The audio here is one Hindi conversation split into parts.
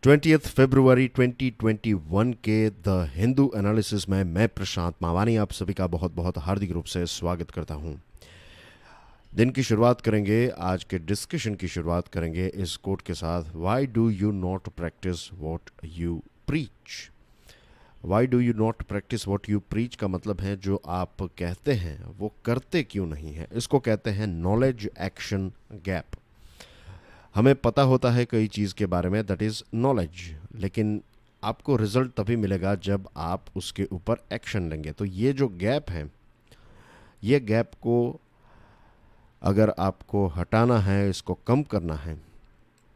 फरवरी 2021 के द हिंदू एनालिसिस में मैं प्रशांत मावानी आप सभी का बहुत बहुत हार्दिक रूप से स्वागत करता हूं। दिन की शुरुआत करेंगे, आज के डिस्कशन की शुरुआत करेंगे इस कोट के साथ। Why do you not practice what you preach. Why do you not practice what you preach का मतलब है जो आप कहते हैं वो करते क्यों नहीं हैं। इसको कहते हैं नॉलेज एक्शन गैप। हमें पता होता है कई चीज़ के बारे में, दैट इज़ नॉलेज, लेकिन आपको रिजल्ट तभी मिलेगा जब आप उसके ऊपर एक्शन लेंगे। तो ये जो गैप है, ये गैप को अगर आपको हटाना है, इसको कम करना है,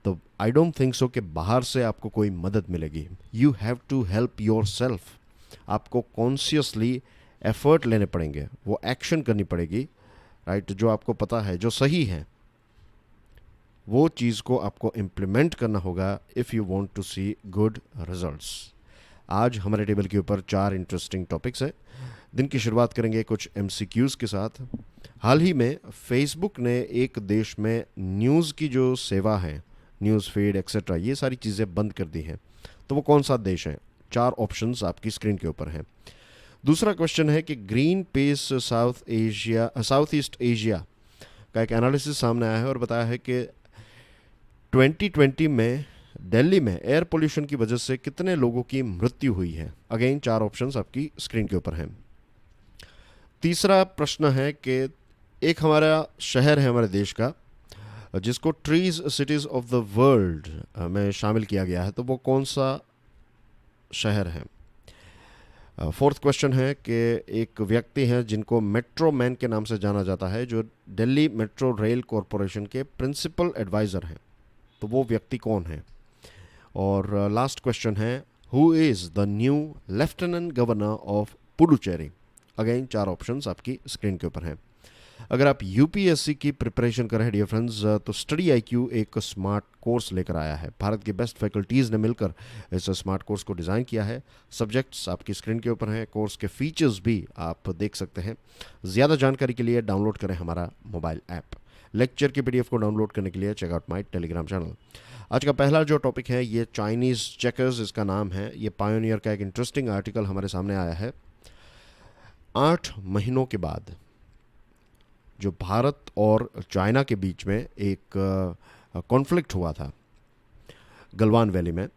तो आई डोंट थिंक सो कि बाहर से आपको कोई मदद मिलेगी। You have to help yourself. आपको कॉन्शियसली एफर्ट लेने पड़ेंगे, वो एक्शन करनी पड़ेगी, राइट। जो आपको पता है, जो सही है, वो चीज़ को आपको इम्प्लीमेंट करना होगा if you want to see good results. आज हमारे टेबल के ऊपर 4 इंटरेस्टिंग टॉपिक्स हैं। दिन की शुरुआत करेंगे कुछ एमसीक्यूज़ के साथ। हाल ही में फेसबुक ने एक देश में न्यूज़ की जो सेवा है, न्यूज़ फीड एक्सेट्रा, ये सारी चीज़ें बंद कर दी हैं। तो वो कौन सा देश है? 4 ऑप्शंस आपकी स्क्रीन के ऊपर हैं। दूसरा क्वेश्चन है कि green peas south east Asia का एक एनालिसिस सामने आया है और बताया है कि 2020 में दिल्ली में एयर पोल्यूशन की वजह से कितने लोगों की मृत्यु हुई है। अगेन 4 ऑप्शंस आपकी स्क्रीन के ऊपर हैं। तीसरा प्रश्न है कि एक हमारा शहर है हमारे देश का जिसको trees cities of the world में शामिल किया गया है, तो वो कौन सा शहर है। फोर्थ क्वेश्चन है कि एक व्यक्ति हैं जिनको मेट्रो मैन के नाम से जाना जाता है, जो दिल्ली मेट्रो रेल कॉरपोरेशन के प्रिंसिपल एडवाइज़र हैं, तो वो व्यक्ति कौन है। और लास्ट क्वेश्चन है, who is the new lieutenant governor of Puducherry. Again 4 options आपकी स्क्रीन के ऊपर हैं। अगर आप यूपीएससी की प्रिपरेशन कर रहे हैं डियर फ्रेंड्स, तो स्टडी आईक्यू एक स्मार्ट कोर्स लेकर आया है। भारत की बेस्ट फैकल्टीज़ ने मिलकर इस स्मार्ट कोर्स को डिज़ाइन किया है। सब्जेक्ट्स आपकी स्क्रीन के ऊपर हैं, कोर्स के फीचर्स भी आप देख सकते हैं। ज़्यादा जानकारी के लिए डाउनलोड करें हमारा मोबाइल ऐप। लेक्चर की पीडीएफ को डाउनलोड करने के लिए चेकआउट माई टेलीग्राम चैनल। आज का पहला जो टॉपिक है ये चाइनीज़ चेकर्स, इसका नाम है। ये पायोनियर का एक इंटरेस्टिंग आर्टिकल हमारे सामने आया है। 8 महीनों के बाद जो भारत और चाइना के बीच में एक कॉन्फ्लिक्ट हुआ था गलवान वैली में,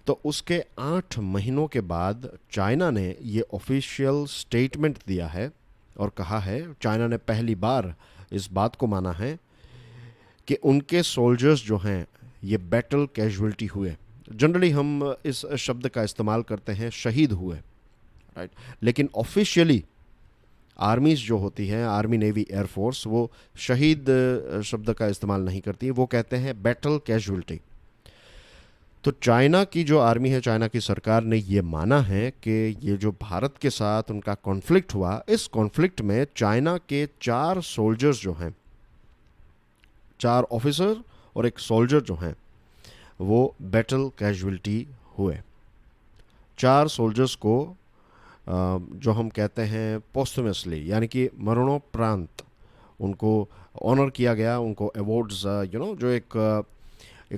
तो उसके 8 महीनों के बाद चाइना ने ये ऑफिशियल स्टेटमेंट दिया है और कहा है, चाइना ने पहली बार इस बात को माना है कि उनके सोल्जर्स जो हैं ये बैटल कैजुअल्टी हुए। जनरली हम इस शब्द का इस्तेमाल करते हैं शहीद हुए, राइट, लेकिन ऑफिशियली आर्मीज़ जो होती हैं, आर्मी, नेवी, एयरफोर्स, वो शहीद शब्द का इस्तेमाल नहीं करती है, वो कहते हैं बैटल कैजुअल्टी। तो चाइना की जो आर्मी है, चाइना की सरकार ने ये माना है कि ये जो भारत के साथ उनका कॉन्फ्लिक्ट हुआ, इस कॉन्फ्लिक्ट में चाइना के 4 सोल्जर्स जो हैं, 4 ऑफिसर और एक सोल्जर जो हैं, वो बैटल कैजुअल्टी हुए। 4 सोल्जर्स को जो हम कहते हैं पोस्टमसली, यानी कि मरणोपरांत उनको ऑनर किया गया, उनको अवार्ड्स जो एक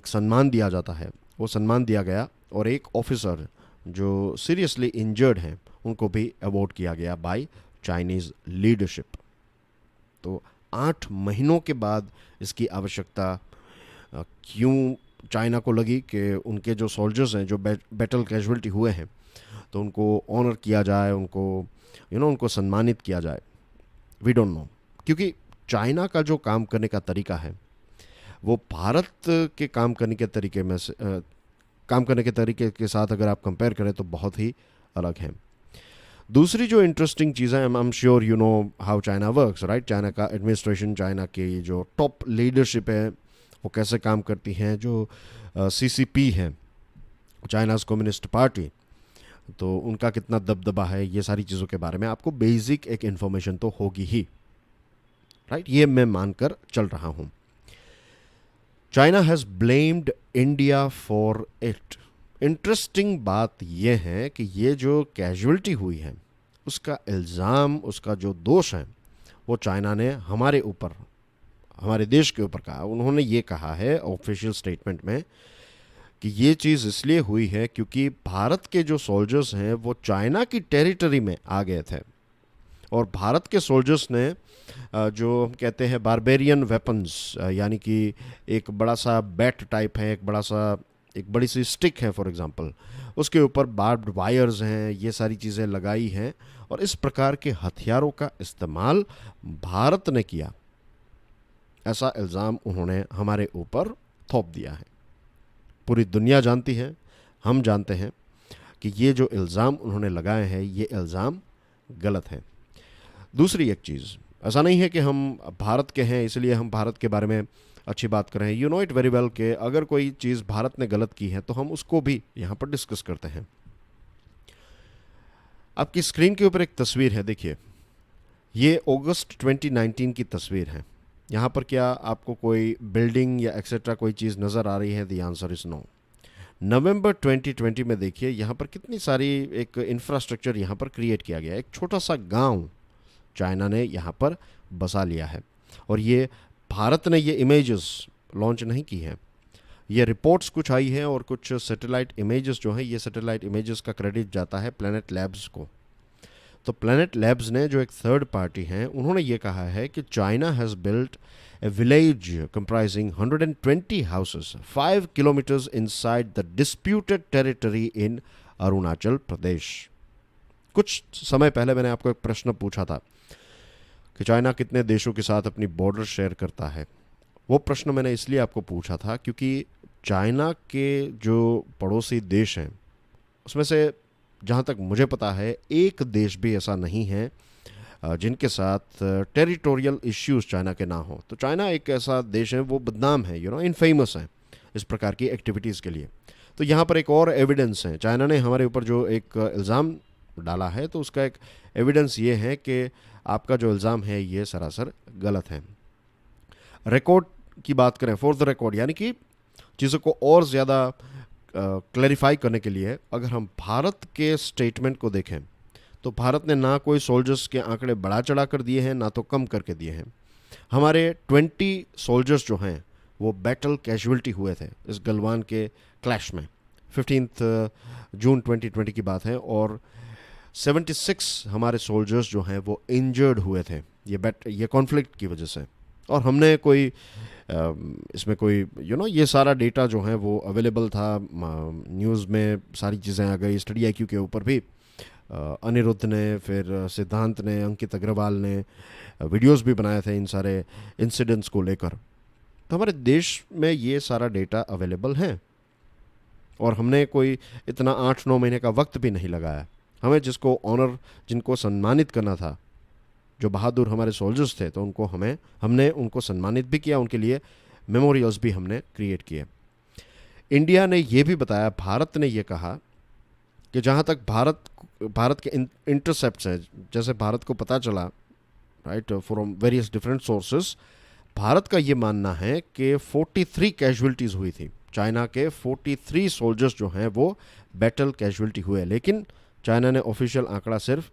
सम्मान दिया जाता है, वो सम्मान दिया गया। और एक ऑफिसर जो सीरियसली इंजर्ड हैं, उनको भी अवार्ड किया गया बाय चाइनीज़ लीडरशिप। तो 8 महीनों के बाद इसकी आवश्यकता क्यों चाइना को लगी कि उनके जो सोल्जर्स हैं, जो बैटल कैजुअल्टी हुए हैं, तो उनको ऑनर किया जाए, उनको सम्मानित किया जाए। वी डोंट नो, क्योंकि चाइना का जो काम करने का तरीका है वो भारत के काम करने के तरीके के साथ अगर आप कंपेयर करें तो बहुत ही अलग है। दूसरी जो इंटरेस्टिंग चीज़ है, I am sure you know how China works, right. China का एडमिनिस्ट्रेशन, चाइना की जो टॉप लीडरशिप है, वो कैसे काम करती हैं। जो सीसीपी है, चाइनाज़ कम्युनिस्ट पार्टी, तो उनका कितना दबदबा है, ये सारी चीज़ों के बारे में आपको बेसिक एक इन्फॉर्मेशन तो होगी ही, राइट। ये मैं मानकर चल रहा हूँ। China has blamed India for it. Interesting बात यह है कि ये जो कैजुअल्टी हुई है, उसका इल्ज़ाम, उसका जो दोष है, वो चाइना ने हमारे ऊपर, हमारे देश के ऊपर कहा। उन्होंने ये कहा है ऑफिशियल स्टेटमेंट में कि ये चीज़ इसलिए हुई है क्योंकि भारत के जो सोल्जर्स हैं वो चाइना की टेरिटरी में आ गए थे, और भारत के सोल्जर्स ने जो हम कहते हैं बारबेरियन वेपन्स, यानी कि एक बड़ा सा बैट टाइप है, एक बड़ी सी स्टिक है फॉर एग्जांपल, उसके ऊपर बार्ब्ड वायर्स हैं, ये सारी चीज़ें लगाई हैं, और इस प्रकार के हथियारों का इस्तेमाल भारत ने किया, ऐसा इल्ज़ाम उन्होंने हमारे ऊपर थोप दिया है। पूरी दुनिया जानती है, हम जानते हैं कि ये जो इल्ज़ाम उन्होंने लगाए हैं ये इल्ज़ाम गलत है। दूसरी एक चीज़, ऐसा नहीं है कि हम भारत के हैं इसलिए हम भारत के बारे में अच्छी बात कर रहे हैं। You know it very well कि अगर कोई चीज़ भारत ने गलत की है तो हम उसको भी यहाँ पर डिस्कस करते हैं। आपकी स्क्रीन के ऊपर एक तस्वीर है, देखिए, ये अगस्त 2019 की तस्वीर है। यहाँ पर क्या आपको कोई बिल्डिंग या एक्सेट्रा कोई चीज़ नज़र आ रही है? The answer is no. नवंबर 2020 में देखिए यहाँ पर कितनी सारी एक इंफ्रास्ट्रक्चर यहाँ पर क्रिएट किया गया है। एक छोटा सा गांव चाइना ने यहाँ पर बसा लिया है, और ये भारत ने ये इमेजेस लॉन्च नहीं की हैं। ये रिपोर्ट्स कुछ आई हैं और कुछ सैटेलाइट इमेजेस जो हैं, ये सैटेलाइट इमेजेस का क्रेडिट जाता है प्लैनेट लैब्स को। तो प्लैनेट लैब्स ने, जो एक थर्ड पार्टी हैं, उन्होंने ये कहा है कि China has built a village comprising 120 houses 5 kilometres inside the disputed territory in Arunachal Pradesh. कुछ समय पहले मैंने आपको एक प्रश्न पूछा था कि चाइना कितने देशों के साथ अपनी बॉर्डर शेयर करता है। वो प्रश्न मैंने इसलिए आपको पूछा था क्योंकि चाइना के जो पड़ोसी देश हैं उसमें से जहाँ तक मुझे पता है एक देश भी ऐसा नहीं है जिनके साथ टेरिटोरियल इश्यूज चाइना के ना हो। तो चाइना एक ऐसा देश है, वो बदनाम है, इनफेमस है इस प्रकार की एक्टिविटीज़ के लिए। तो यहाँ पर एक और एविडेंस है, चाइना ने हमारे ऊपर जो एक इल्ज़ाम डाला है तो उसका एक एविडेंस ये है कि आपका जो इल्ज़ाम है ये सरासर गलत है। रिकॉर्ड की बात करें, फॉर द रिकॉर्ड, यानी कि चीज़ों को और ज़्यादा क्लैरिफाई करने के लिए अगर हम भारत के स्टेटमेंट को देखें तो भारत ने ना कोई सोल्जर्स के आंकड़े बढ़ा चढ़ा कर दिए हैं, ना तो कम करके दिए हैं। हमारे 20 सोल्जर्स जो हैं वो बैटल कैजुअल्टी हुए थे इस गलवान के क्लैश में। 15 जून 2020 की बात है, और 76 हमारे सोल्जर्स जो हैं वो इंजर्ड हुए थे ये कॉन्फ्लिक्ट की वजह से। और हमने कोई इसमें कोई ये सारा डेटा जो है वो अवेलेबल था, न्यूज़ में सारी चीज़ें आ गई। स्टडी IQ के ऊपर भी अनिरुद्ध ने, फिर सिद्धांत ने, अंकित अग्रवाल ने वीडियोस भी बनाए थे इन सारे इंसिडेंट्स को लेकर। तो हमारे देश में ये सारा डेटा अवेलेबल है, और हमने कोई इतना 8-9 महीने का वक्त भी नहीं लगाया। हमें जिनको सम्मानित करना था, जो बहादुर हमारे सोल्जर्स थे, तो हमने उनको सम्मानित भी किया, उनके लिए मेमोरियल्स भी हमने क्रिएट किए। इंडिया ने ये भी बताया, भारत ने ये कहा कि जहाँ तक भारत के इंटरसेप्ट्स हैं, जैसे भारत को पता चला right from various different sources, Bharat का ये मानना है कि 43 कैजुअल्टीज़ हुई थी। चाइना के 43 सोल्जर्स जो हैं वो बैटल कैजुअल्टी हुए, लेकिन चाइना ने ऑफिशियल आंकड़ा सिर्फ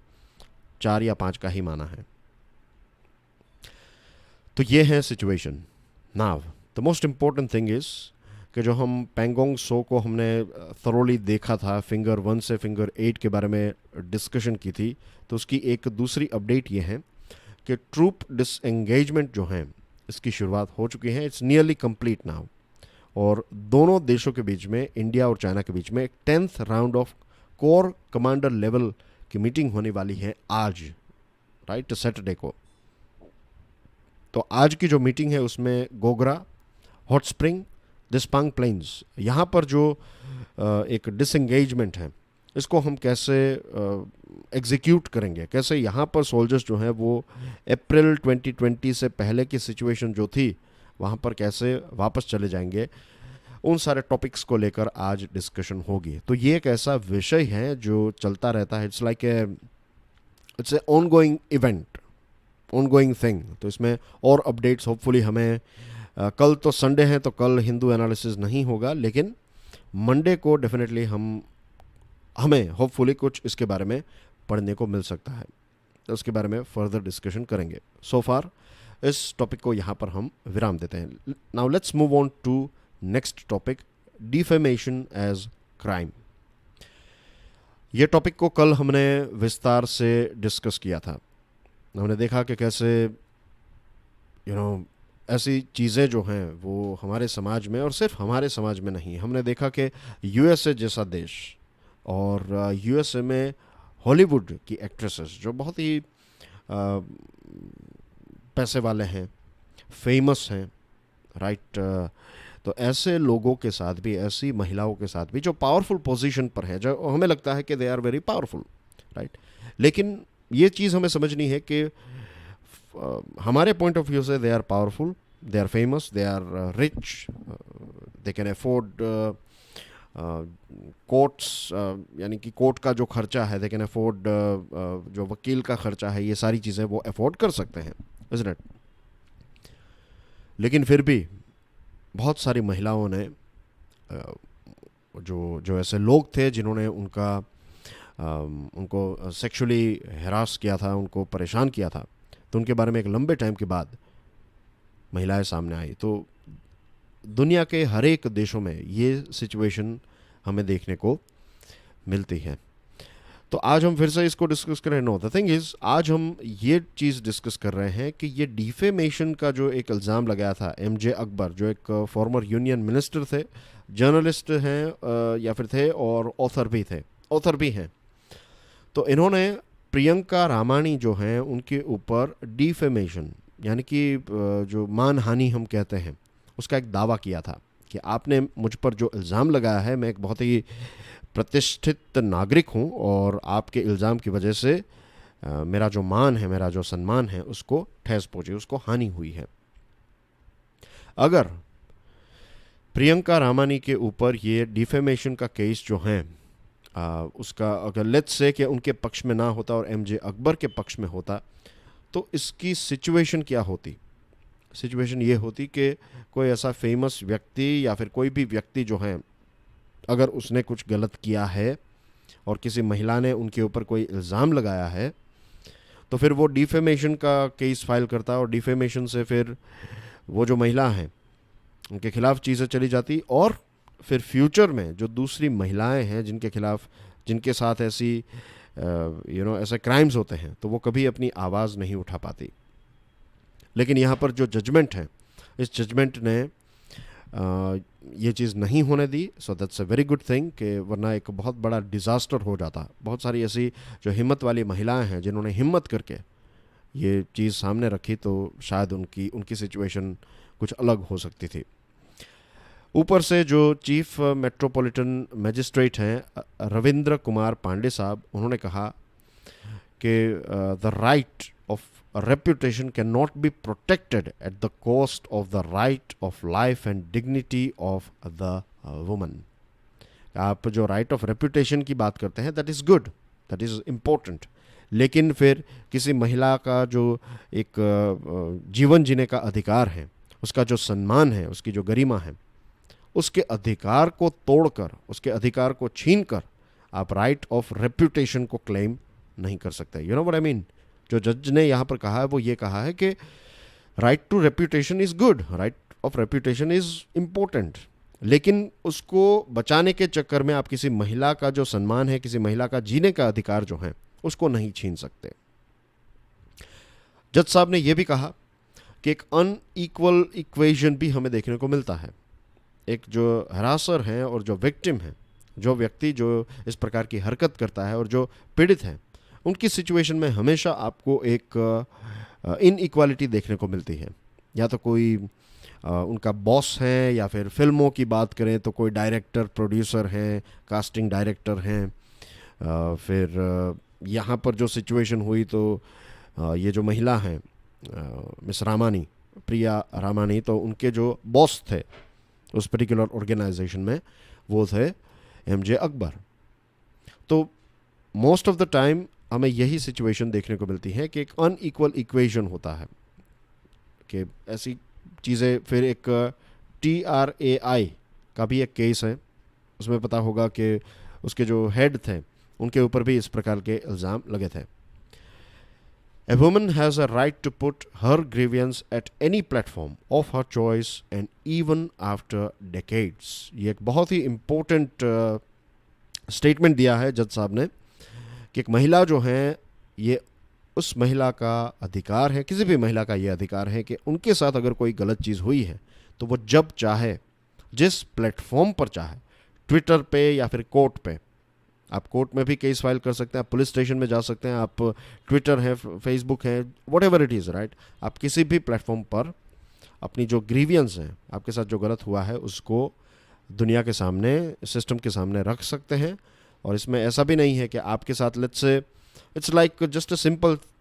4 या 5 का ही माना है। तो ये है situation. Now the most important thing is कि जो हम पेंगोंग सो को हमने थरोली देखा था, फिंगर 1 से फिंगर 8 के बारे में डिस्कशन की थी, तो उसकी एक दूसरी अपडेट ये है कि ट्रूप डिसएंगेजमेंट जो है इसकी शुरुआत हो चुकी है। इट्स नियरली कंप्लीट नाउ, और दोनों देशों के बीच में, इंडिया और चाइना के बीच में, 10th round of core commander level की मीटिंग होने वाली है आज, राइट, सैटरडे को। तो आज की जो मीटिंग है उसमें गोगरा, हॉट स्प्रिंग, दिस्पांग प्लेन्स, यहाँ पर जो एक डिसएंगेजमेंट है इसको हम कैसे एग्जीक्यूट करेंगे, कैसे यहाँ पर सोल्जर्स जो हैं वो अप्रैल 2020 से पहले की सिचुएशन जो थी वहाँ पर कैसे वापस चले जाएंगे, उन सारे टॉपिक्स को लेकर आज डिस्कशन होगी। तो ये एक ऐसा विषय है जो चलता रहता है, it's a ongoing event, ongoing thing. तो इसमें और अपडेट्स होपफुली हमें कल तो संडे है तो कल हिंदू एनालिसिस नहीं होगा, लेकिन मंडे को डेफिनेटली हमें होपफुली कुछ इसके बारे में पढ़ने को मिल सकता है, तो उसके बारे में फर्दर डिस्कशन करेंगे। सो फार इस टॉपिक को यहाँ पर हम विराम देते हैं। Now let's move on to next topic, defamation as crime. ये टॉपिक को कल हमने विस्तार से डिस्कस किया था। हमने देखा कि कैसे ऐसी चीज़ें जो हैं वो हमारे समाज में, और सिर्फ हमारे समाज में नहीं, हमने देखा कि यूएसए जैसा देश और यूएसए में हॉलीवुड की एक्ट्रेसेस जो बहुत ही पैसे वाले हैं, फेमस हैं, राइट, तो ऐसे लोगों के साथ भी, ऐसी महिलाओं के साथ भी जो पावरफुल पोजीशन पर है, जो हमें लगता है कि they are very powerful, right, लेकिन ये चीज़ हमें समझनी है कि हमारे पॉइंट ऑफ व्यू से they are powerful, they are famous, they are rich, they can afford courts, यानी कि कोर्ट का जो खर्चा है, दे कैन अफोर्ड, जो वकील का खर्चा है, ये सारी चीज़ें वो अफोर्ड कर सकते हैं, इज़न्ट इट। लेकिन फिर भी बहुत सारी महिलाओं ने जो ऐसे लोग थे जिन्होंने उनको सेक्सुअली हरास किया था, उनको परेशान किया था, तो उनके बारे में एक लंबे टाइम के बाद महिलाएं सामने आई। तो दुनिया के हर एक देशों में ये सिचुएशन हमें देखने को मिलती है। तो आज हम फिर से इसको डिस्कस कर रहे हैं। नो, द थिंग इज़, आज हम ये चीज़ डिस्कस कर रहे हैं कि ये डिफेमेशन का जो एक इल्ज़ाम लगाया था एमजे अकबर, जो एक फॉर्मर यूनियन मिनिस्टर थे, जर्नलिस्ट हैं या फिर थे, और ऑथर भी हैं। तो इन्होंने प्रियंका रामानी जो हैं उनके ऊपर डिफेमेशन, यानी कि जो मानहानि हम कहते हैं, उसका एक दावा किया था कि आपने मुझ पर जो इल्ज़ाम लगाया है, मैं एक बहुत ही प्रतिष्ठित नागरिक हूं और आपके इल्ज़ाम की वजह से मेरा जो मान है, मेरा जो सम्मान है, उसको ठेस पहुंची, उसको हानि हुई है। अगर प्रियंका रामानी के ऊपर ये डिफेमेशन का केस जो है उसका अगर लेट्स से कि उनके पक्ष में ना होता और एमजे अकबर के पक्ष में होता, तो इसकी सिचुएशन क्या होती? सिचुएशन ये होती कि कोई ऐसा फेमस व्यक्ति या फिर कोई भी व्यक्ति जो है, अगर उसने कुछ गलत किया है और किसी महिला ने उनके ऊपर कोई इल्ज़ाम लगाया है, तो फिर वो डिफेमेशन का केस फाइल करता है, और डिफेमेशन से फिर वो जो महिला हैं उनके खिलाफ चीज़ें चली जाती, और फिर फ्यूचर में जो दूसरी महिलाएं हैं जिनके साथ ऐसी ऐसे क्राइम्स होते हैं, तो वो कभी अपनी आवाज़ नहीं उठा पाती। लेकिन यहाँ पर जो जजमेंट है, इस जजमेंट ने ये चीज़ नहीं होने दी। So that's a very good thing, कि वरना एक बहुत बड़ा डिज़ास्टर हो जाता। बहुत सारी ऐसी जो हिम्मत वाली महिलाएं हैं जिन्होंने हिम्मत करके ये चीज़ सामने रखी, तो शायद उनकी सिचुएशन कुछ अलग हो सकती थी। ऊपर से जो चीफ मेट्रोपॉलिटन मजिस्ट्रेट हैं रविंद्र कुमार पांडे साहब, उन्होंने कहा कि the right of reputation cannot be protected at the cost of the right of life and dignity of the woman. आप जो right of reputation की बात करते हैं, that is good, that is important, लेकिन फिर किसी महिला का जो एक जीवन जीने का अधिकार है, उसका जो सम्मान है, उसकी जो गरिमा है, उसके अधिकार को तोड़कर, उसके अधिकार को छीनकर आप right of reputation को claim नहीं कर सकते। You know what I mean? जो जज ने यहाँ पर कहा है वो ये कहा है कि right to reputation is good, right of reputation is important, लेकिन उसको बचाने के चक्कर में आप किसी महिला का जो सम्मान है, किसी महिला का जीने का अधिकार जो है, उसको नहीं छीन सकते। जज साहब ने यह भी कहा कि एक अनइक्वल इक्वेशन भी हमें देखने को मिलता है। एक जो हरासर हैं और जो विक्टिम है, जो व्यक्ति जो इस प्रकार की हरकत करता है और जो पीड़ित है, उनकी सिचुएशन में हमेशा आपको एक इनइक्वालिटी देखने को मिलती है। या तो कोई उनका बॉस है, या फिर फिल्मों की बात करें तो कोई डायरेक्टर, प्रोड्यूसर हैं, कास्टिंग डायरेक्टर हैं। फिर यहाँ पर जो सिचुएशन हुई, तो ये जो महिला हैं मिस रामानी, प्रिया रामानी, तो उनके जो बॉस थे उस पर्टिकुलर ऑर्गेनाइजेशन में, वो थे एमजे अकबर। तो मोस्ट ऑफ द टाइम हमें यही सिचुएशन देखने को मिलती है कि एक अनइक्वल इक्वेशन होता है, कि ऐसी चीज़ें। फिर एक TRAI का भी एक केस है, उसमें पता होगा कि उसके जो हेड थे उनके ऊपर भी इस प्रकार के इल्ज़ाम लगे थे। A woman has a right to put her grievance at any platform of her choice and even after decades. ये एक बहुत ही इम्पोर्टेंट स्टेटमेंट दिया है जज साहब ने कि एक महिला जो है, ये उस महिला का अधिकार है, किसी भी महिला का ये अधिकार है कि उनके साथ अगर कोई गलत चीज़ हुई है तो वो जब चाहे, जिस प्लेटफॉर्म पर चाहे, ट्विटर पे या फिर कोर्ट पे, आप कोर्ट में भी केस फाइल कर सकते हैं, आप पुलिस स्टेशन में जा सकते हैं, आप ट्विटर है, फेसबुक है, what ever it is, right, आप किसी भी प्लेटफॉर्म पर अपनी जो ग्रीवियंस है, आपके साथ जो गलत हुआ है, उसको दुनिया के सामने, सिस्टम के सामने रख सकते हैं। और इसमें ऐसा भी नहीं है कि आपके साथ, let's say, it's like just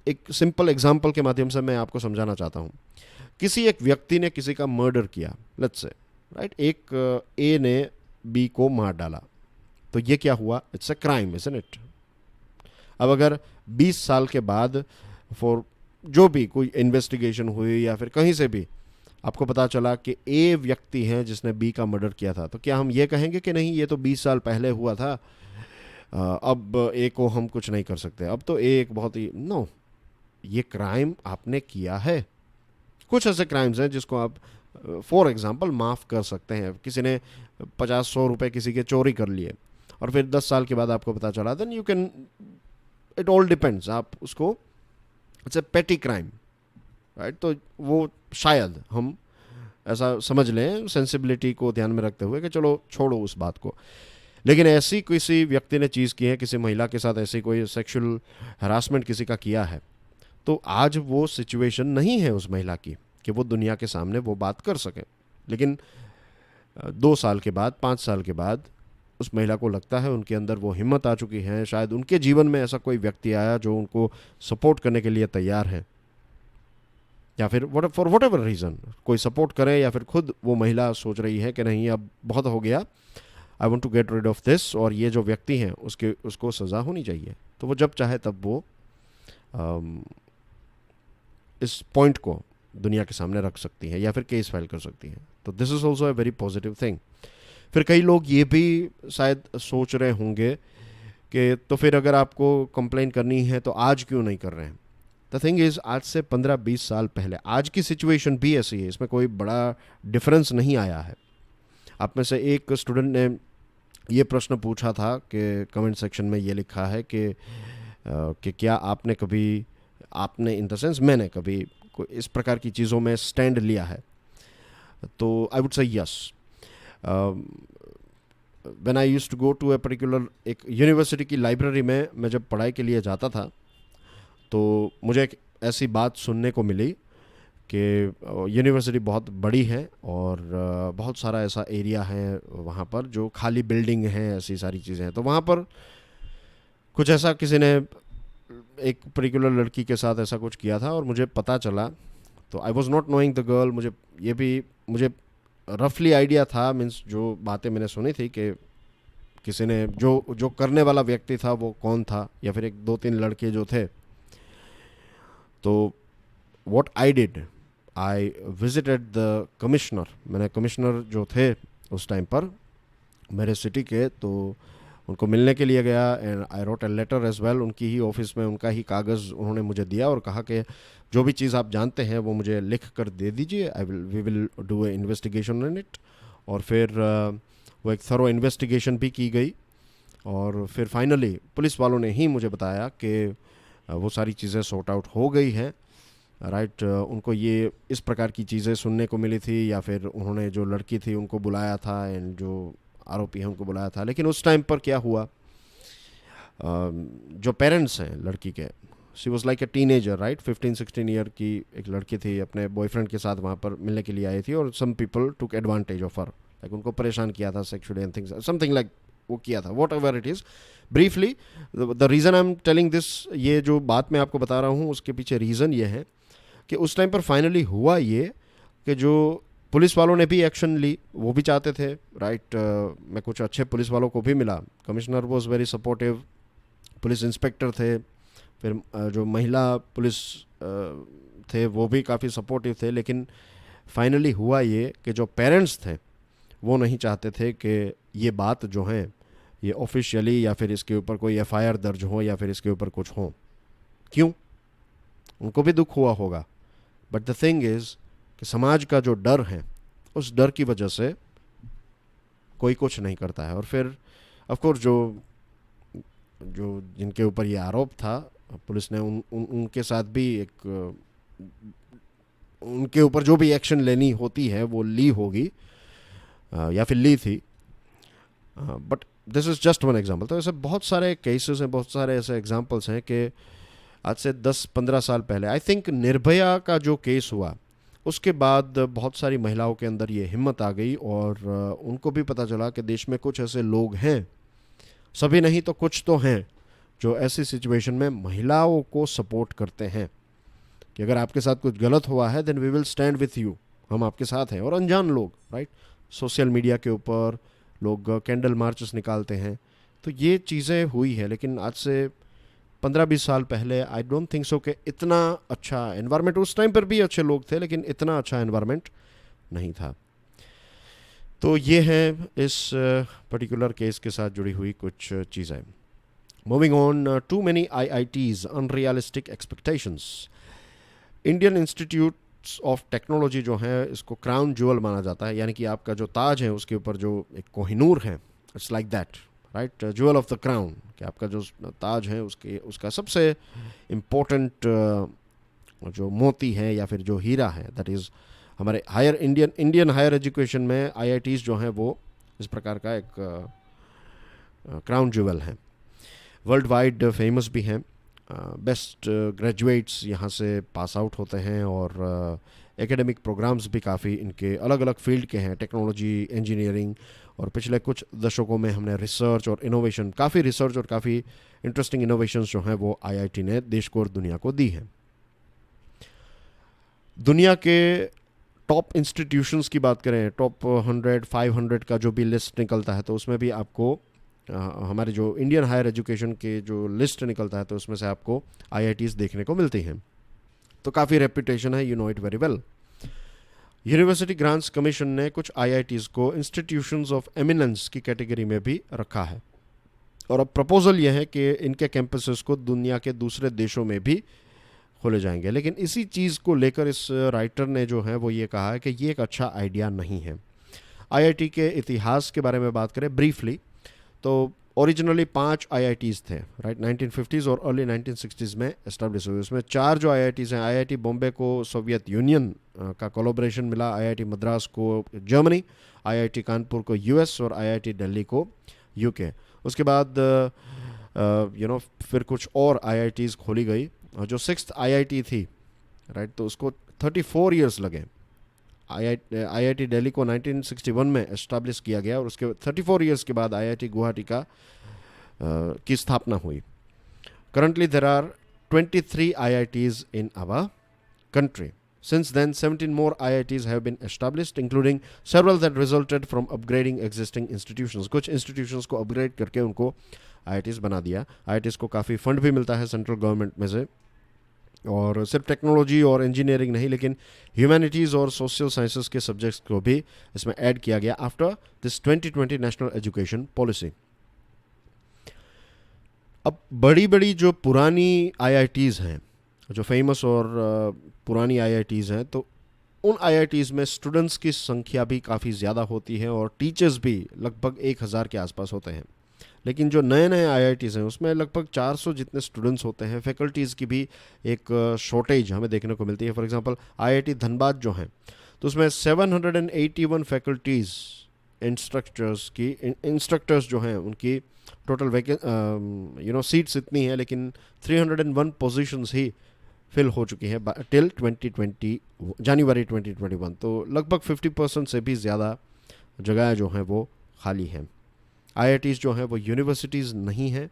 एक सिंपल एग्जांपल के माध्यम से मैं आपको समझाना चाहता हूँ। किसी एक व्यक्ति ने किसी का मर्डर किया, लेट्स से, राइट, एक ए ने बी को मार डाला, तो ये क्या हुआ? It's a crime, isn't it? अब अगर 20 साल के बाद फॉर जो भी कोई इन्वेस्टिगेशन हुई या फिर कहीं से भी आपको पता चला कि ए व्यक्ति है जिसने बी का मर्डर किया था, तो क्या हम ये कहेंगे कि नहीं, ये तो 20 साल पहले हुआ था, अब ए को हम कुछ नहीं कर सकते, अब तो ए एक बहुत ही, नो, ये क्राइम आपने किया है। कुछ ऐसे क्राइम्स हैं जिसको आप फॉर एग्जांपल माफ़ कर सकते हैं। किसी ने 50-100 रुपए किसी के चोरी कर लिए और फिर 10 साल के बाद आपको पता चला, then you can, it all depends, आप उसको, इट्स ए पेटी क्राइम, राइट, तो वो शायद हम ऐसा समझ लें सेंसिबिलिटी को ध्यान में रखते हुए कि चलो छोड़ो उस बात को। लेकिन ऐसी किसी व्यक्ति ने चीज़ की है, किसी महिला के साथ ऐसी कोई सेक्सुअल हरासमेंट किसी का किया है, तो आज वो सिचुएशन नहीं है उस महिला की कि वो दुनिया के सामने वो बात कर सके। लेकिन 2 साल के बाद, 5 साल के बाद उस महिला को लगता है, उनके अंदर वो हिम्मत आ चुकी है, शायद उनके जीवन में ऐसा कोई व्यक्ति आया जो उनको सपोर्ट करने के लिए तैयार है, या फिर फॉर वट एवर रीज़न कोई सपोर्ट करे, या फिर खुद वो महिला सोच रही है कि नहीं अब बहुत हो गया, I want to get rid of this, और ये जो व्यक्ति हैं उसको सज़ा होनी चाहिए, तो वो जब चाहे तब वो इस पॉइंट को दुनिया के सामने रख सकती है या फिर केस फाइल कर सकती है। तो this is also a very positive thing. फिर कई लोग ये भी शायद सोच रहे होंगे कि तो फिर अगर आपको कंप्लेन करनी है तो आज क्यों नहीं कर रहे हैं? द थिंग इज़, आज से 15-20 साल पहले आज की सिचुएशन भी ऐसी है, इसमें कोई बड़ा डिफरेंस नहीं आया है। आप में से एक स्टूडेंट ने ये प्रश्न पूछा था कि कमेंट सेक्शन में ये लिखा है कि क्या आपने इन द सेंस मैंने कभी इस प्रकार की चीज़ों में स्टैंड लिया है? तो I would say yes. When I used to go to a particular, एक यूनिवर्सिटी की लाइब्रेरी में मैं जब पढ़ाई के लिए जाता था, तो मुझे एक ऐसी बात सुनने को मिली कि यूनिवर्सिटी बहुत बड़ी है और बहुत सारा ऐसा एरिया है वहाँ पर जो खाली बिल्डिंग है, ऐसी सारी चीज़ें हैं। तो वहाँ पर कुछ ऐसा किसी ने एक पर्टिकुलर लड़की के साथ ऐसा कुछ किया था और मुझे पता चला, तो I was not knowing the girl, मुझे रफली आइडिया था, मीन्स जो बातें मैंने सुनी थी कि किसी ने जो करने वाला व्यक्ति था वो कौन था, या फिर 1-2-3 लड़के जो थे। तो what I did, I visited the commissioner, मैंने कमिश्नर जो थे उस टाइम पर मेरे सिटी के, तो उनको मिलने के लिए गया and I wrote a letter as well. उनकी ही ऑफिस में उनका ही कागज़ उन्होंने मुझे दिया और कहा कि जो भी चीज़ आप जानते हैं वो मुझे लिख कर दे दीजिए, we will do a investigation in it. और फिर वो एक थरो इन्वेस्टिगेशन भी की गई और फिर फाइनली पुलिस वालों ने ही मुझे बताया कि वो सारी चीज़ें सॉर्ट आउट हो गई हैं, राइट। उनको ये इस प्रकार की चीज़ें सुनने को मिली थी, या फिर उन्होंने जो लड़की थी उनको बुलाया था एंड जो आरोपी है उनको बुलाया था। लेकिन उस टाइम पर क्या हुआ, जो पेरेंट्स हैं लड़की के, she was like a teenager, right, 15-16 year की एक लड़की थी, अपने बॉयफ्रेंड के साथ वहाँ पर मिलने के लिए आई थी और some people took advantage of her, like उनको परेशान किया था sexually and things, something like वो किया था, whatever it is. Briefly the reason I am telling this, ये जो बात मैं आपको बता रहा हूँ उसके पीछे रीज़न ये है कि उस टाइम पर फाइनली हुआ ये कि जो पुलिस वालों ने भी एक्शन ली, वो भी चाहते थे, राइट। मैं कुछ अच्छे पुलिस वालों को भी मिला, commissioner was very supportive, police inspector थे, फिर जो महिला पुलिस थे वो भी काफ़ी सपोर्टिव थे। लेकिन फाइनली हुआ ये कि जो पेरेंट्स थे वो नहीं चाहते थे कि ये बात जो है ये ऑफिशियली या फिर इसके ऊपर कोई एफआईआर दर्ज हो या फिर इसके ऊपर कुछ हो। क्यों? उनको भी दुख हुआ होगा, बट द थिंग इज़ कि समाज का जो डर है, उस डर की वजह से कोई कुछ नहीं करता है। और फिर ऑफ कोर्स जो जो जिनके ऊपर ये आरोप था, पुलिस ने उनके साथ भी एक उनके ऊपर जो भी एक्शन लेनी होती है वो ली होगी, या फिर ली थी। But this is just one example. तो ऐसे बहुत सारे केसेस हैं, बहुत सारे ऐसे एग्जांपल्स हैं कि आज से 10-15 साल पहले आई थिंक निर्भया का जो केस हुआ, उसके बाद बहुत सारी महिलाओं के अंदर ये हिम्मत आ गई और उनको भी पता चला कि देश में कुछ ऐसे लोग हैं, सभी नहीं तो कुछ तो हैं, जो ऐसी सिचुएशन में महिलाओं को सपोर्ट करते हैं कि अगर आपके साथ कुछ गलत हुआ है then we will stand with you, हम आपके साथ हैं। और अनजान लोग, राइट, सोशल मीडिया के ऊपर लोग कैंडल मार्चेस निकालते हैं। तो ये चीज़ें हुई है, लेकिन आज से 15-20 साल पहले आई डोंट थिंक सो कि इतना अच्छा एनवायरनमेंट, उस टाइम पर भी अच्छे लोग थे लेकिन इतना अच्छा एनवायरनमेंट नहीं था। तो ये है इस पर्टिकुलर केस के साथ जुड़ी हुई कुछ चीज़ें। Moving on, too many IITs unrealistic expectations. Indian institutes of technology जो है, इसको क्राउन ज्वेल माना जाता है, यानी कि आपका जो ताज है उसके ऊपर जो एक कोहिनूर है, it's like that, right, jewel of the crown, कि आपका जो ताज है उसका सबसे इम्पोर्टेंट जो मोती है या फिर जो हीरा है, दैट इज़ हमारे इंडियन हायर एजुकेशन में IITs जो हैं वो इस प्रकार का एक क्राउन ज्वेल है। वर्ल्ड वाइड फेमस भी हैं, बेस्ट ग्रेजुएट्स यहाँ से पास आउट होते हैं और एकेडमिक प्रोग्राम्स भी काफ़ी इनके अलग अलग फील्ड के हैं, टेक्नोलॉजी, इंजीनियरिंग, और पिछले कुछ दशकों में हमने रिसर्च और इनोवेशन, काफ़ी रिसर्च और काफ़ी इंटरेस्टिंग इनोवेशंस जो हैं वो IIT ने देश को और दुनिया को दी हैं। दुनिया के टॉप इंस्टीट्यूशंस की बात करें, टॉप 100, 500 का जो भी लिस्ट निकलता है, तो उसमें भी आपको हमारे जो इंडियन हायर एजुकेशन के जो लिस्ट निकलता है तो उसमें से आपको IITs देखने को मिलती हैं। तो काफ़ी रेपुटेशन है, you know it very well. University grants commission ने कुछ IITs को इंस्टीट्यूशंस ऑफ एमिनेंस की कैटेगरी में भी रखा है, और अब प्रपोजल यह है कि इनके कैंपसेस को दुनिया के दूसरे देशों में भी खोले जाएंगे। लेकिन इसी चीज़ को लेकर इस राइटर ने जो है वो ये कहा है कि ये एक अच्छा आइडिया नहीं है। IIT के इतिहास के बारे में बात करें ब्रीफली, तो ओरिजिनली 5 IITs थे, राइट, 1950s और अर्ली 1960s में एस्टेब्लिश हुए। उसमें 4 जो IITs हैं, IIT बॉम्बे को सोवियत यूनियन का कोलैबोरेशन मिला, IIT मद्रास को जर्मनी, IIT कानपुर को US और IIT दिल्ली को UK। उसके बाद फिर कुछ और IITs खोली गई, और जो 6th IIT थी, राइट, तो उसको 34 ईयर्स लगे। IIT दिल्ली को 1961 में एस्टैब्लिश किया गया और उसके 34 ईयर्स के बाद IIT गुवाहाटी की स्थापना हुई। Currently there are 23 IITs in our country. Since then, 17 more IITs have been established, including several that resulted from upgrading existing institutions. कुछ institutions को upgrade करके उनको IITs बना दिया। IITs को काफ़ी फंड भी मिलता है सेंट्रल गवर्नमेंट में से, और सिर्फ टेक्नोलॉजी और इंजीनियरिंग नहीं, लेकिन ह्यूमैनिटीज़ और सोशल साइंसेस के सब्जेक्ट्स को भी इसमें ऐड किया गया after this 2020 national education policy. अब बड़ी बड़ी जो पुरानी IITs हैं, जो फेमस और पुरानी IITs हैं, तो उन IITs में स्टूडेंट्स की संख्या भी काफ़ी ज़्यादा होती है और टीचर्स भी लगभग 1000 के आसपास होते हैं। लेकिन जो नए नए IITs हैं उसमें लगभग 400 जितने स्टूडेंट्स होते हैं। फैकल्टीज़ की भी एक शॉर्टेज हमें देखने को मिलती है। फॉर एग्जांपल IIT धनबाद जो हैं, तो उसमें 781 फैकल्टीज़ इंस्ट्रक्टर्स जो हैं उनकी टोटल सीट्स इतनी है, लेकिन 301 पोजीशंस ही फिल हो चुकी है टिल 2020 जनवरी 2021। तो लगभग 50% से भी ज़्यादा जगह जो हैं वो खाली हैं। IITs जो हैं वो यूनिवर्सिटीज़ नहीं हैं,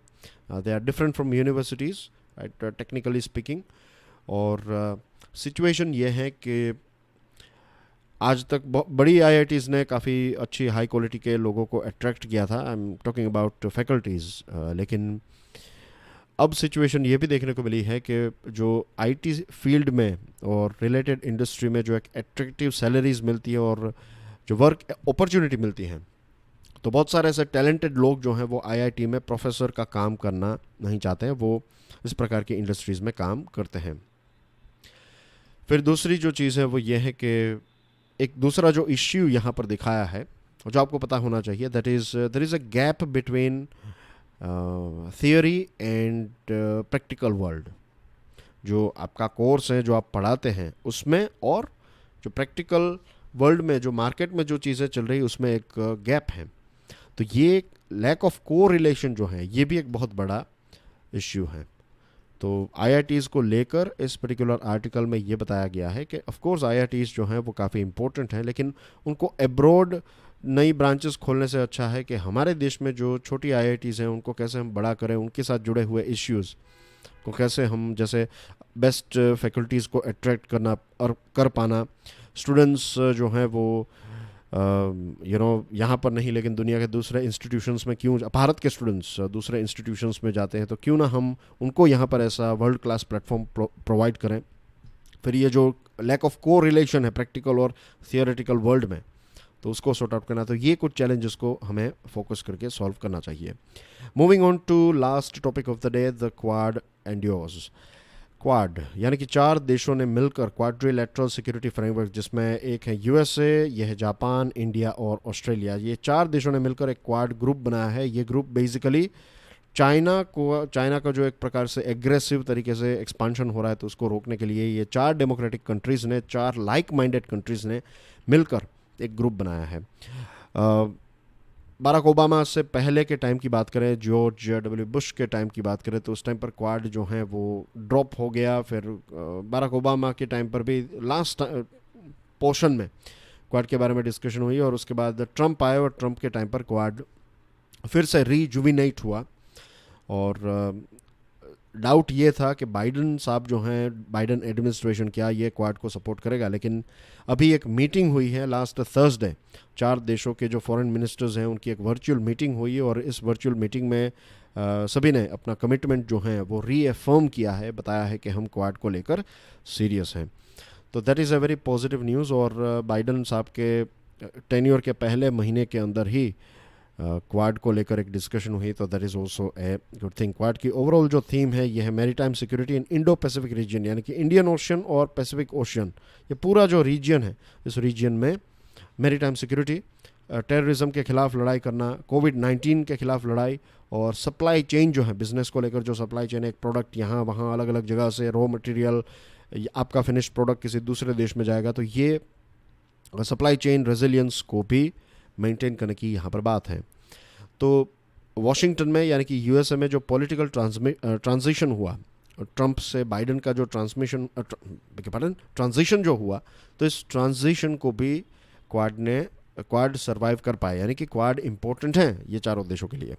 they are different from universities, right, technically speaking. और सिचुएशन ये है कि आज तक बड़ी IITs ने काफ़ी अच्छी हाई क्वालिटी के लोगों को अट्रैक्ट किया था, I am talking about faculties. लेकिन अब सिचुएशन ये भी देखने को मिली है कि जो IT फील्ड में और रिलेटेड इंडस्ट्री में जो एक एट्रैक्टिव सैलरीज मिलती है और जो वर्क अपॉर्चुनिटी मिलती है, तो बहुत सारे ऐसे टैलेंटेड लोग जो हैं वो IIT में प्रोफेसर का काम करना नहीं चाहते हैं, वो इस प्रकार की इंडस्ट्रीज़ में काम करते हैं। फिर दूसरी जो चीज़ है वो ये है कि एक दूसरा जो इश्यू यहाँ पर दिखाया है और जो आपको पता होना चाहिए, that is there is a gap between theory and practical world. जो आपका कोर्स है, जो आप पढ़ाते हैं उसमें, और जो प्रैक्टिकल वर्ल्ड में, जो मार्केट में जो चीज़ें चल रही उसमें एक गैप है। तो ये लैक ऑफ को रिलेशन जो है ये भी एक बहुत बड़ा इश्यू है। तो आईआईटीज़ को लेकर इस पर्टिकुलर आर्टिकल में ये बताया गया है कि ऑफ कोर्स आईआईटीज़ जो हैं वो काफ़ी इंपॉर्टेंट हैं, लेकिन उनको अब्रॉड नई ब्रांचेस खोलने से अच्छा है कि हमारे देश में जो छोटी आईआईटीज़ हैं उनको कैसे हम बड़ा करें, उनके साथ जुड़े हुए इश्यूज़ को कैसे हम, जैसे बेस्ट फैकल्टीज़ को अट्रैक्ट करना और कर पाना, स्टूडेंट्स जो हैं वो यहाँ पर नहीं लेकिन दुनिया के दूसरे इंस्टीट्यूशंस में क्यों, भारत के स्टूडेंट्स दूसरे इंस्टीट्यूशंस में जाते हैं, तो क्यों ना हम उनको यहाँ पर ऐसा वर्ल्ड क्लास प्लेटफॉर्म प्रोवाइड करें। फिर ये जो लैक ऑफ को रिलेशन है प्रैक्टिकल और थियोरेटिकल वर्ल्ड में, तो उसको सॉर्ट आउट करना, तो ये कुछ चैलेंजेस को हमें फोकस करके सॉल्व करना चाहिए। Moving on to last topic of the day, the quad endures. Quad यानी कि 4 देशों ने मिलकर क्वाड्रिलेटरल सिक्योरिटी फ्रेमवर्क, जिसमें एक है यूएसए, यह है जापान, इंडिया और ऑस्ट्रेलिया, ये 4 देशों ने मिलकर एक क्वाड ग्रुप बनाया है। ये ग्रुप बेसिकली चाइना का जो एक प्रकार से एग्रेसिव तरीके से एक्सपांशन हो रहा है, तो उसको रोकने के लिए ये 4 डेमोक्रेटिक कंट्रीज़ ने, 4 लाइक माइंडेड कंट्रीज़ ने मिलकर एक ग्रुप बनाया है। बाराक ओबामा से पहले के टाइम की बात करें, जॉर्ज डब्ल्यू बुश के टाइम की बात करें, तो उस टाइम पर क्वाड जो है वो ड्रॉप हो गया। फिर बाराक ओबामा के टाइम पर भी लास्ट पोर्शन में क्वाड के बारे में डिस्कशन हुई, और उसके बाद ट्रंप आए और ट्रंप के टाइम पर क्वाड फिर से रीजुविनेट हुआ। और डाउट ये था कि बाइडन साहब जो हैं, बाइडन एडमिनिस्ट्रेशन, क्या ये क्वाड को सपोर्ट करेगा, लेकिन अभी एक मीटिंग हुई है लास्ट थर्सडे, 4 देशों के जो फॉरेन मिनिस्टर्स हैं उनकी एक वर्चुअल मीटिंग हुई, और इस वर्चुअल मीटिंग में सभी ने अपना कमिटमेंट जो है वो रीअफर्म किया है, बताया है कि हम क्वाड को लेकर सीरियस हैं। तो that is a very positive news. और बाइडन साहब के टेन्योर के पहले महीने के अंदर ही क्वाड को लेकर एक डिस्कशन हुई, तो that is also a good thing. Quad की ओवरऑल जो थीम है ये है maritime security in Indo Pacific region, यानी कि इंडियन ओशन और पैसिफिक ओशन, ये पूरा जो रीजन है, इस रीजन में मैरीटाइम सिक्योरिटी, टेररिज्म के खिलाफ लड़ाई करना, कोविड-19 के खिलाफ लड़ाई, और सप्लाई चेन जो है बिज़नेस को लेकर, जो सप्लाई चेन, एक प्रोडक्ट यहाँ वहाँ अलग अलग जगह से, रॉ मटेरियल, आपका फिनिश्ड प्रोडक्ट किसी दूसरे देश में जाएगा, तो ये सप्लाई चेन रेजिलियंस को भी मेंटेन करने की यहाँ पर बात है। तो वॉशिंगटन में, यानी कि यूएसए में जो पॉलिटिकल ट्रांजिशन हुआ, ट्रंप से बाइडन का जो ट्रांजिशन जो हुआ, तो इस ट्रांजिशन को भी क्वाड सर्वाइव कर पाए, यानी कि क्वाड इम्पोर्टेंट हैं ये 4 देशों के लिए।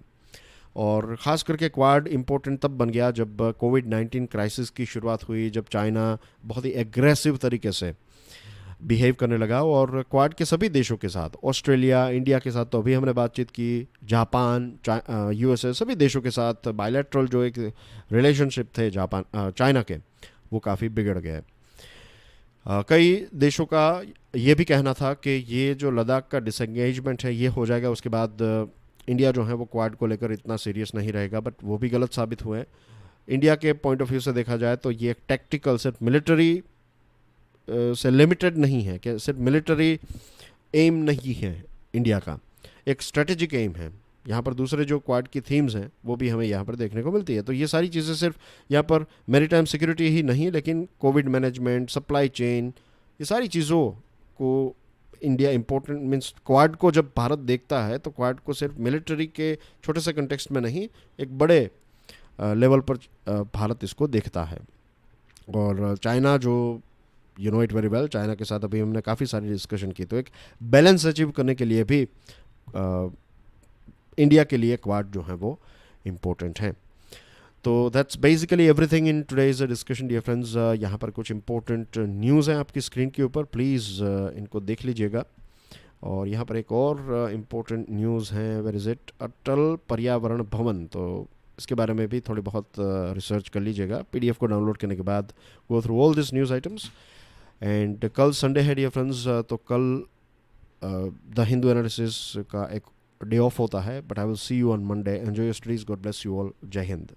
और ख़ास करके क्वाड इम्पोर्टेंट तब बन गया जब कोविड-19 क्राइसिस की शुरुआत हुई, जब चाइना बहुत ही एग्रेसिव तरीके से बिहेव करने लगा, और क्वाड के सभी देशों के साथ, ऑस्ट्रेलिया, इंडिया के साथ तो अभी हमने बातचीत की, जापान, यूएसए, सभी देशों के साथ बायलैटरल जो एक रिलेशनशिप थे चाइना के, वो काफ़ी बिगड़ गए। कई देशों का ये भी कहना था कि ये जो लद्दाख का डिसएंगेजमेंट है ये हो जाएगा, उसके बाद इंडिया जो है वो क्वाड को लेकर इतना सीरियस नहीं रहेगा, बट वो भी गलत साबित हुए। इंडिया के पॉइंट ऑफ व्यू से देखा जाए तो ये एक टैक्टिकल, सिर्फ मिलिट्री से लिमिटेड नहीं है, कि सिर्फ मिलिट्री एम नहीं है इंडिया का, एक स्ट्रेटेजिक एम है। यहाँ पर दूसरे जो क्वाड की थीम्स हैं वो भी हमें यहाँ पर देखने को मिलती है। तो ये सारी चीज़ें सिर्फ यहाँ पर मैरीटाइम सिक्योरिटी ही नहीं, लेकिन कोविड मैनेजमेंट, सप्लाई चेन, ये सारी चीज़ों को इंडिया इम्पोर्टेंट, मीन्स क्वाड को जब भारत देखता है तो क्वाड को सिर्फ मिलिट्री के छोटे से कंटेक्स्ट में नहीं, एक बड़े लेवल पर भारत इसको देखता है। और चाइना, जो you know it very well, China के साथ अभी हमने काफ़ी सारी डिस्कशन की, तो एक बैलेंस अचीव करने के लिए भी इंडिया के लिए क्वाड जो है वो इम्पोर्टेंट है। तो that's basically everything in today's discussion dear friends. यहाँ पर कुछ इंपॉर्टेंट न्यूज़ हैं आपकी स्क्रीन के ऊपर, प्लीज़ इनको देख लीजिएगा। और यहाँ पर एक और इम्पोर्टेंट न्यूज़ है, वेयर इज़ इट, अटल पर्यावरण भवन, तो इसके बारे में भी थोड़ी बहुत रिसर्च कर लीजिएगा PDF को डाउनलोड करने के बाद। Go through all this news items. And कल संडे है डियर फ्रेंड्स, तो कल द हिंदू एनालिसिस का एक डे ऑफ होता है, but I will see you on Monday. Enjoy your studies, God bless you all, जय हिंद।